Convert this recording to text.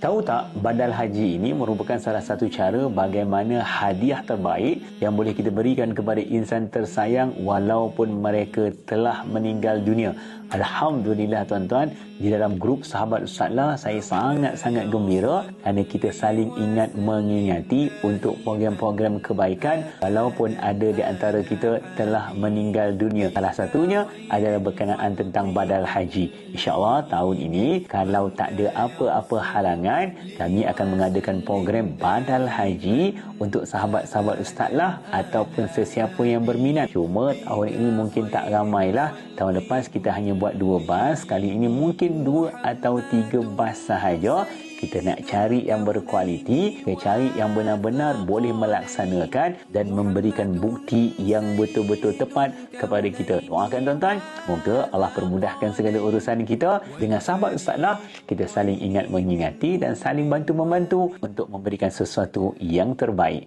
Tahu tak, badal haji ini merupakan salah satu cara bagaimana hadiah terbaik yang boleh kita berikan kepada insan tersayang walaupun mereka telah meninggal dunia. Alhamdulillah tuan-tuan, di dalam grup sahabat Ustazlah saya sangat-sangat gembira kerana kita saling ingat mengingati untuk program-program kebaikan walaupun ada di antara kita telah meninggal dunia. Salah satunya adalah berkenaan tentang badal haji. InsyaAllah tahun ini kalau tak ada apa-apa halangan, kami akan mengadakan program badal haji untuk sahabat-sahabat Ustazlah ataupun sesiapa yang berminat. Cuma tahun ini mungkin tak ramailah. Tahun lepas kita hanya buat 2 bas. Kali ini mungkin 2 atau 3 bas sahaja. Kita nak cari yang berkualiti, kita cari yang benar-benar boleh melaksanakan dan memberikan bukti yang betul-betul tepat kepada kita. Doakan tuan-tuan, semoga Allah permudahkan segala urusan kita. Dengan sahabat Ustazlah, kita saling ingat mengingati dan saling bantu-membantu untuk memberikan sesuatu yang terbaik.